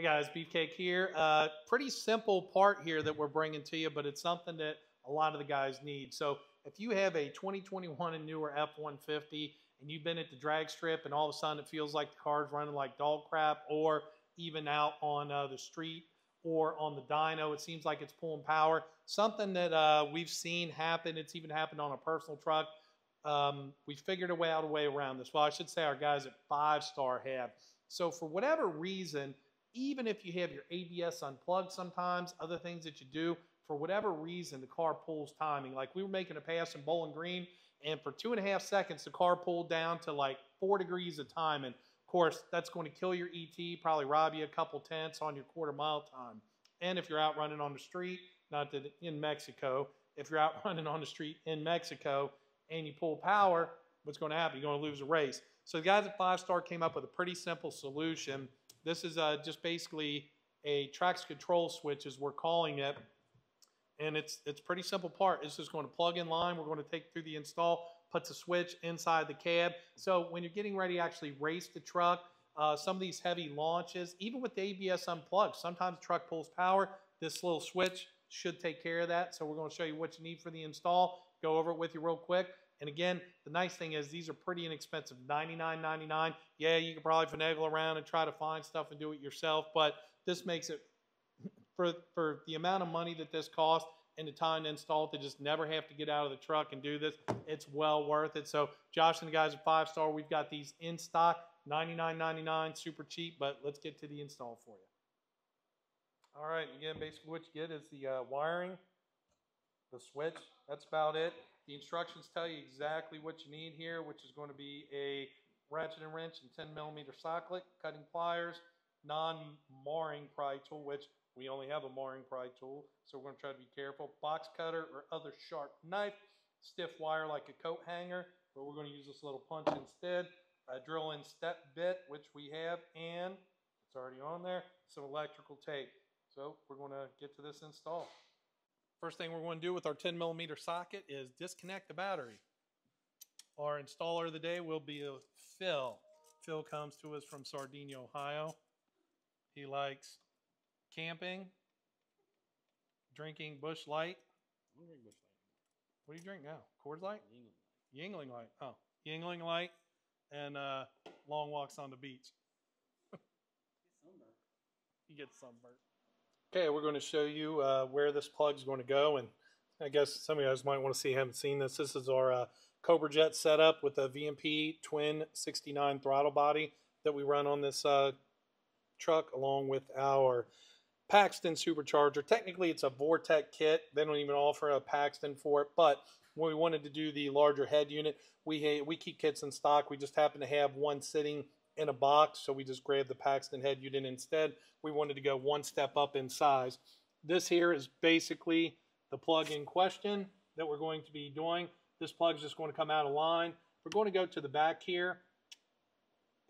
Hey guys, Beefcake here. Pretty simple part here that we're bringing to you, but it's something that a lot of the guys need. So if you have a 2021 and newer F-150 and you've been at the drag strip and all of a sudden it feels like the car's running like dog crap, or even out on the street or on the dyno, it seems like it's pulling power. Something that we've seen happen, it's even happened on a personal truck. We figured a way around this. Well, I should say our guys at 5-Star have. So for whatever reason, even if you have your ABS unplugged sometimes, other things that you do, for whatever reason, the car pulls timing. Like we were making a pass in Bowling Green, and for 2.5 seconds, the car pulled down to like 4 degrees of time. And of course, that's going to kill your ET, probably rob you a couple tenths on your quarter-mile time. And if you're out running on the street, not that in Mexico, if you're out running on the street in Mexico and you pull power, what's going to happen? You're going to lose a race. So the guys at 5-Star came up with a pretty simple solution. This is just basically a traction control switch, as we're calling it. And it's pretty simple part. It's just going to plug in line. We're going to take through the install, puts a switch inside the cab. So when you're getting ready to actually race the truck, some of these heavy launches, even with the ABS unplugged, sometimes the truck pulls power. This little switch should take care of that. So we're going to show you what you need for the install, go over it with you real quick. And again, the nice thing is these are pretty inexpensive, $99.99. Yeah, you can probably finagle around and try to find stuff and do it yourself, but this makes it, for the amount of money that this costs and the time to install it, to just never have to get out of the truck and do this, it's well worth it. So Josh and the guys at 5-Star, we've got these in stock, $99.99, super cheap, but let's get to the install for you. All right, again, basically what you get is the wiring, the switch, that's about it. The instructions tell you exactly what you need here, which is going to be a ratchet and wrench and 10mm socket, cutting pliers, non-marring pry tool, which we only have a marring pry tool, so we're going to try to be careful, box cutter or other sharp knife, stiff wire like a coat hanger, but we're going to use this little punch instead, a drill-in step bit, which we have, and it's already on there, some electrical tape. So we're going to get to this install. First thing we're going to do with our 10mm socket is disconnect the battery. Our installer of the day will be Phil. Phil comes to us from Sardinia, Ohio. He likes camping, drinking Busch Light. I don't drink Busch Light. What do you drink now? Coors Light? Yingling. Yingling Light. Oh, Yingling Light and long walks on the beach. He gets sunburned. Okay, we're going to show you where this plug is going to go, and I guess some of you guys might want to see, haven't seen this. This is our Cobra Jet setup with a VMP twin 69 throttle body that we run on this truck, along with our Paxton supercharger. Technically, it's a Vortec kit. They don't even offer a Paxton for it, but when we wanted to do the larger head unit, we keep kits in stock. We just happen to have one sitting in a box, so we just grabbed the Paxton head unit instead. We wanted to go one step up in size. This here is basically the plug in question that we're going to be doing. This plug is just going to come out of line. We're going to go to the back here,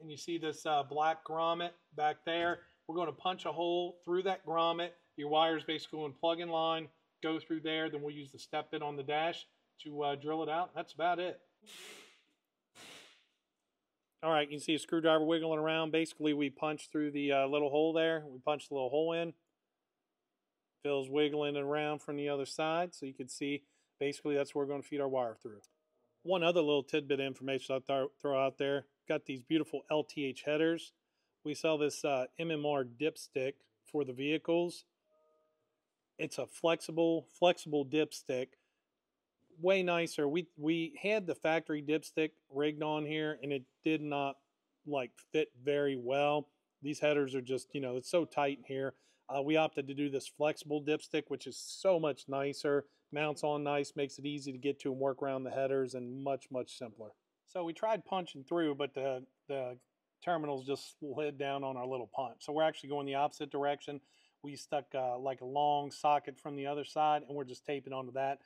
and you see this black grommet back there. We're going to punch a hole through that grommet. Your wires basically going to plug in line, go through there, then we'll use the step bit on the dash to drill it out. That's about it. All right, you can see a screwdriver wiggling around. Basically, we punch through the little hole there. We punch the little hole in. Phil's wiggling around from the other side, so you can see basically that's where we're going to feed our wire through. One other little tidbit of information I'll throw out there. Got these beautiful LTH headers. We sell this MMR dipstick for the vehicles. It's a flexible dipstick. Way nicer. We had the factory dipstick rigged on here, and it did not fit very well. These headers are just, it's so tight in here. We opted to do this flexible dipstick, which is so much nicer. Mounts on nice, makes it easy to get to and work around the headers, and much simpler. So we tried punching through, but the terminals just slid down on our little punch. So we're actually going the opposite direction. We stuck like a long socket from the other side, and we're just taping onto that.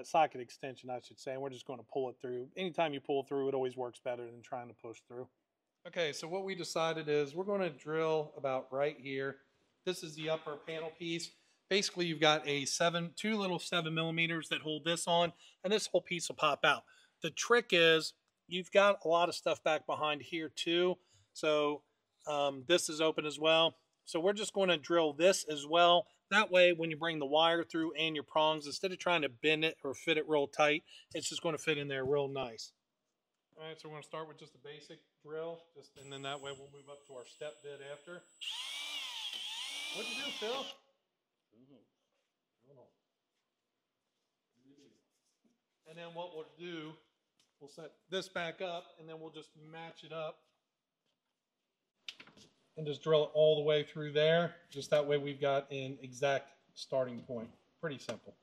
Socket extension, I should say, and we're just going to pull it through. Anytime you pull through, it always works better than trying to push through. Okay, so what we decided is we're going to drill about right here. This is the upper panel piece. Basically, you've got two little 7mm that hold this on, and this whole piece will pop out. The trick is you've got a lot of stuff back behind here too. So this is open as well. So we're just going to drill this as well. That way, when you bring the wire through and your prongs, instead of trying to bend it or fit it real tight, it's just going to fit in there real nice. All right, so we're going to start with just a basic drill, and then that way we'll move up to our step bit after. What'd you do, Phil? And then what we'll do, we'll set this back up, and then we'll just match it up and just drill it all the way through there. Just that way we've got an exact starting point. Pretty simple.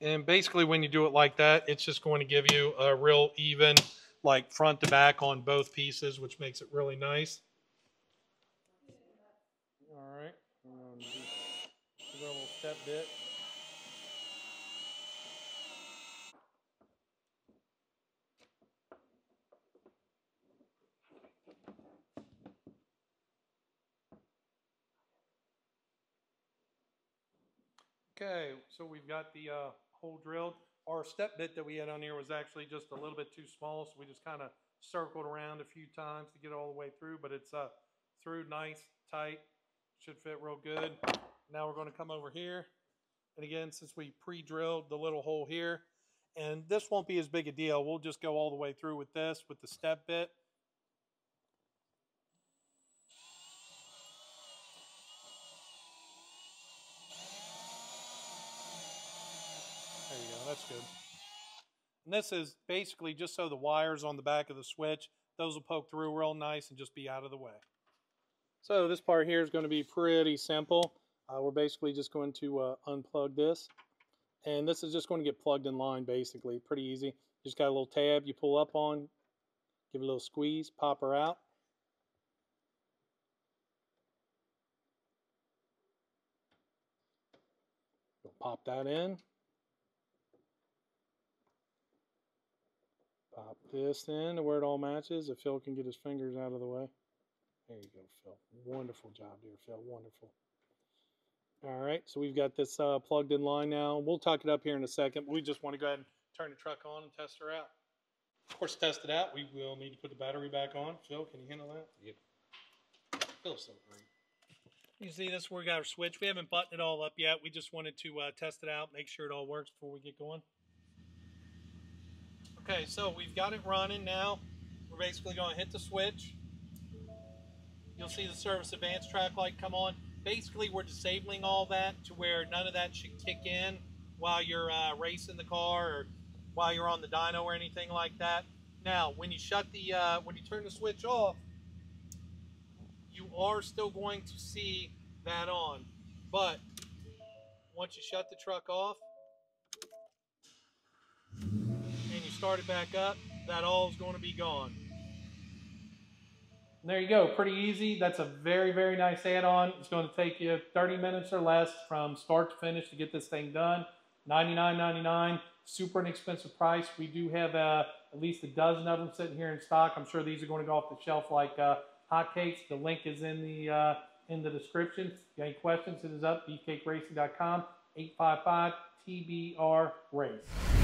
And basically when you do it like that, it's just going to give you a real even, like front to back on both pieces, which makes it really nice. All right, do a little step bit. Okay, so we've got the hole drilled. Our step bit that we had on here was actually just a little bit too small, so we just kind of circled around a few times to get it all the way through, but it's through nice, tight, should fit real good. Now we're going to come over here, and again, since we pre-drilled the little hole here, and this won't be as big a deal, we'll just go all the way through with this, with the step bit. There you go, that's good. And this is basically just so the wires on the back of the switch, those will poke through real nice and just be out of the way. So this part here is going to be pretty simple. We're basically just going to unplug this. And this is just going to get plugged in line basically, pretty easy. Just got a little tab you pull up on, give it a little squeeze, pop her out. Pop that in. Pop this in to where it all matches. If Phil can get his fingers out of the way. There you go, Phil. Wonderful job there, Phil. Wonderful. All right, so we've got this plugged in line now. We'll tuck it up here in a second. We just want to go ahead and turn the truck on and test her out. Of course, test it out. We will need to put the battery back on. Phil, can you handle that? Yep. Feels so great. You see this, we got our switch. We haven't buttoned it all up yet. We just wanted to test it out, make sure it all works before we get going. Okay, so we've got it running now. We're basically going to hit the switch. You'll see the service advance track light come on. Basically, we're disabling all that to where none of that should kick in while you're racing the car or while you're on the dyno or anything like that. Now, when you when you turn the switch off, you are still going to see that on. But once you shut the truck off and you start it back up, that all is going to be gone. And there you go, pretty easy. That's a very, very nice add-on. It's going to take you 30 minutes or less from start to finish to get this thing done. $99.99, super inexpensive price. We do have at least a dozen of them sitting here in stock. I'm sure these are going to go off the shelf like hotcakes. The link is in the description. If you have any questions, hit us up, beefcakeracing.com, 855-TBR-RACE.